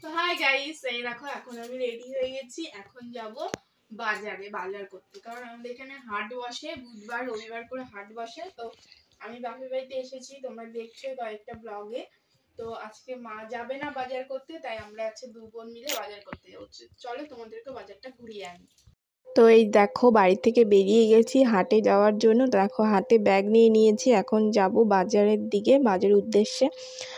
তো hi guys, এই দেখো এখন আমি রেডি হয়ে গেছি। এখন যাব বাজারে বাজার করতে, কারণ আমাদের এখানে হাট বসে, বুধবার রবিবার করে হাট বসে। তো আমি বাপের বাড়িতে এসেছি, তোমরা দেখছো কয়েকটা ব্লগে। তো আজকে মা যাবে না বাজার করতে, তাই আমরা আছে দু বোন মিলে বাজার করতে যাচ্ছি। চলো তোমাদেরকে বাজারটা ঘুরিয়ে আনি। তো এই দেখো বাড়ি থেকে বেরিয়ে গেছি হাটে যাওয়ার জন্য। দেখো হাতে ব্যাগ নিয়ে নিয়েছি, এখন যাব বাজারের দিকে, বাজারের উদ্দেশ্যে।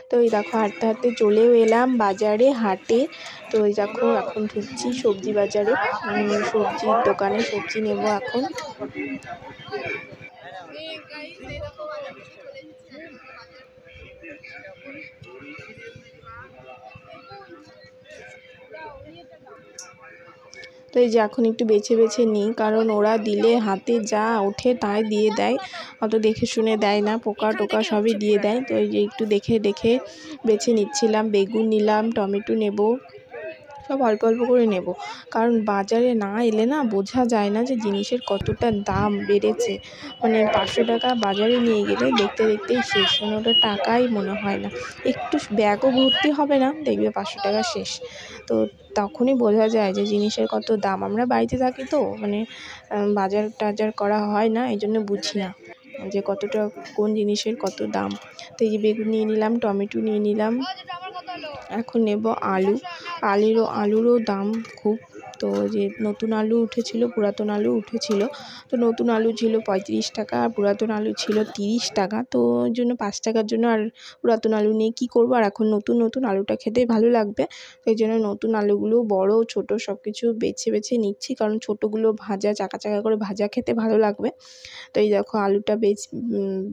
তো এই দেখো হাঁটতে হাঁটতে চলেও এলাম বাজারে, হাটে। তো এই দেখো এখন ঢুকছি সবজি বাজারে, সবজির দোকানে সবজি নেব এখন। তো এই যে এখন একটু বেছে বেছে নিই, কারণ ওরা দিলে হাতে যা ওঠে তাই দিয়ে দেয়, অত দেখে শুনে দেয় না, পোকা টোকা সবই দিয়ে দেয়। তো এই যে একটু দেখে দেখে বেছে নিচ্ছিলাম, বেগুন নিলাম, টমেটো নেব, সব অল্প অল্প করে নেব, কারণ বাজারে না এলে না বোঝা যায় না যে জিনিসের কতটা দাম বেড়েছে। মানে 500 টাকা বাজারে নিয়ে গেলে দেখতে দেখতেই শেষ, মানে ওটা টাকাই মনে হয় না। একটু ব্যাগও ভর্তি হবে না, দেখবে 500 টাকা শেষ। তো তখনই বোঝা যায় যে জিনিসের কত দাম। আমরা বাড়িতে থাকি তো, মানে বাজার টাজার করা হয় না, এই জন্য বুঝি না যে কতটা কোন জিনিসের কত দাম। তো এই যে বেগুন নিয়ে নিলাম, টমেটো নিয়ে নিলাম, এখন নেব আলুরও দাম খুব। তো যে নতুন আলু উঠেছিল, পুরাতন আলু উঠেছিল। তো নতুন আলু ছিল 35 টাকা, আর পুরাতন আলু ছিল 30 টাকা। তো ওই জন্য 5 টাকার জন্য আর পুরাতন আলু নিয়ে কী করবো, আর এখন নতুন নতুন আলুটা খেতেই ভালো লাগবে। তো এই জন্য নতুন আলুগুলো বড় ছোট সব কিছু বেছে বেছে নিচ্ছি, কারণ ছোটোগুলো ভাজা চাকা চাকা করে ভাজা খেতে ভালো লাগবে। তো এই দেখো আলুটা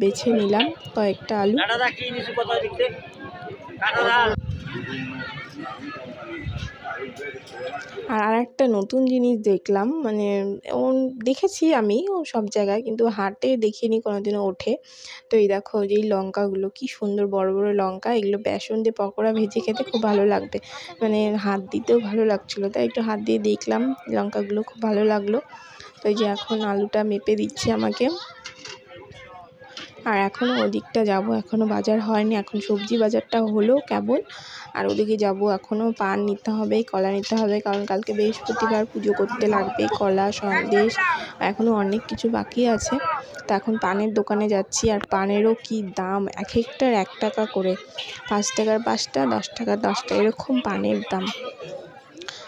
বেছে নিলাম, কয়েকটা আলু। আর একটা নতুন জিনিস দেখলাম, মানে দেখেছি আমি সব জায়গায়, কিন্তু হাটে দেখিনি কোনোদিনও ওঠে। তো এই দেখো এই লঙ্কাগুলো কি সুন্দর বড় বড় লঙ্কা, এগুলো বেসন দিয়ে পকোড়া ভেজে খেতে খুব ভালো লাগবে, মানে হাত দিতেও ভালো লাগছিলো, তাই একটু হাত দিয়ে দেখলাম, লঙ্কাগুলো খুব ভালো লাগলো। তো এই যে এখন আলুটা মেপে দিচ্ছে আমাকে। আর এখনও ওদিকটা যাব, এখনও বাজার হয়নি, এখন সবজি বাজারটা হলো কেবল। আর ওদিকে যাব, এখনও পান নিতে হবে, কলা নিতে হবে, কারণ কালকে বৃহস্পতিবার পুজো করতে লাগবে, কলা সন্দেশ এখনও অনেক কিছু বাকি আছে। তো এখন পানের দোকানে যাচ্ছি, আর পানেরও কি দাম, এক একটার 1 টাকা করে, 5 টাকার 5টা, 10 টাকার 10টা, এরকম পানের দাম।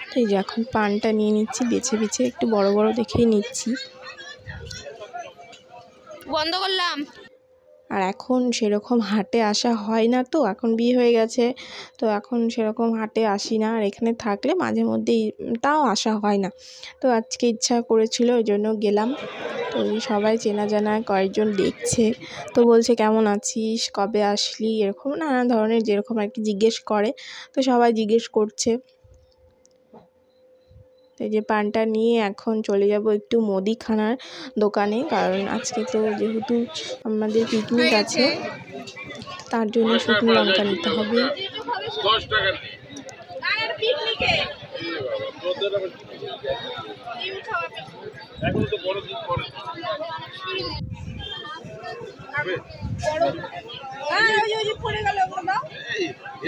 তো এই যে এখন পানটা নিয়ে নিচ্ছি, বেছে বেছে একটু বড় বড় দেখেই নিচ্ছি। বন্ধ করলাম। আর এখন সেরকম হাটে আসা হয় না, তো এখন বিয়ে হয়ে গেছে, তো এখন সেরকম হাটে আসি না, আর এখানে থাকলে মাঝে মধ্যেই, তাও আসা হয় না। তো আজকে ইচ্ছা করেছিল, ওই জন্য গেলাম। তো সবাই চেনা জানা কয়েকজন দেখছে, তো বলছে কেমন আছিস, কবে আসলি, এরকম নানা ধরনের যেরকম আর কি জিজ্ঞেস করে, তো সবাই জিজ্ঞেস করছে। তো এই যে পানটা নিয়ে এখন চলে যাব একটু মুদিখানার দোকানে, কারণ আজকে তো যেহেতু আমাদের পিকনিক আছে, তার জন্য শুকনো লঙ্কা নিতে হবে।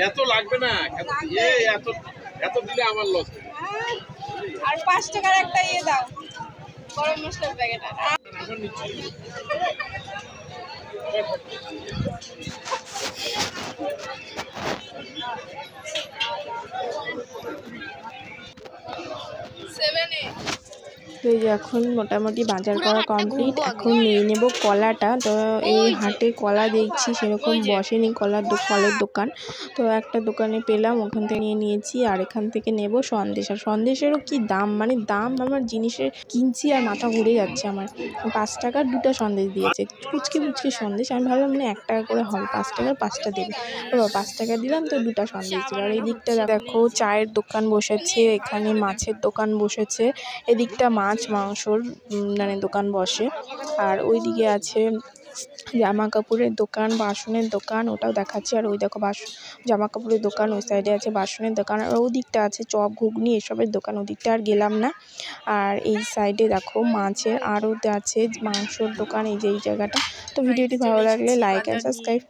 এত লাগবে না, এত দিলে আমার লস। আর 5 টাকার একটা ইয়ে দাও, গরম মশলার প্যাকেট। তো এই যে এখন মোটামুটি বাজার করা কমপ্লিট, এখন নিয়ে নেব কলাটা। তো এই হাটে কলা দেখছি সেরকম বসেনি, ফলের দোকান। তো একটা দোকানে পেলাম, ওখান থেকে নিয়ে নিয়েছি। আর এখান থেকে নেব সন্দেশ, আর সন্দেশেরও কি দাম, মানে দাম আমার জিনিসের কিনছি আর মাথা ঘুরে যাচ্ছে আমার। 5 টাকার 2টা সন্দেশ দিয়েছে, পুচকি পুচকি সন্দেশ। আমি ভাবলাম মানে 1 টাকা করে হবে, 5 টাকার 5টা দেবে। 5 টাকা দিলাম, তো 2টা সন্দেশ দিল। আর এই দিকটা দেখো চায়ের দোকান বসেছে, এখানে মাছের দোকান বসেছে, এদিকটা মাছ মাংসর মানে দোকান বসে। আর ওই দিকে আছে জামা কাপড়ের দোকান, বাসনের দোকান, ওটাও দেখাচ্ছি। আর ওই দেখো জামা কাপড়ের দোকান, ওই সাইডে আছে বাসনের দোকান, আর ওই দিকটা আছে চপ ঘুগনি এসবের দোকান, ওদিকটা আর গেলাম না। আর এই সাইডে দেখো মাছের আড়ত আছে, মাংসর দোকান, এই যে এই জায়গাটা। তো ভিডিওটি ভালো লাগলে লাইক অ্যান্ড সাবস্ক্রাইব।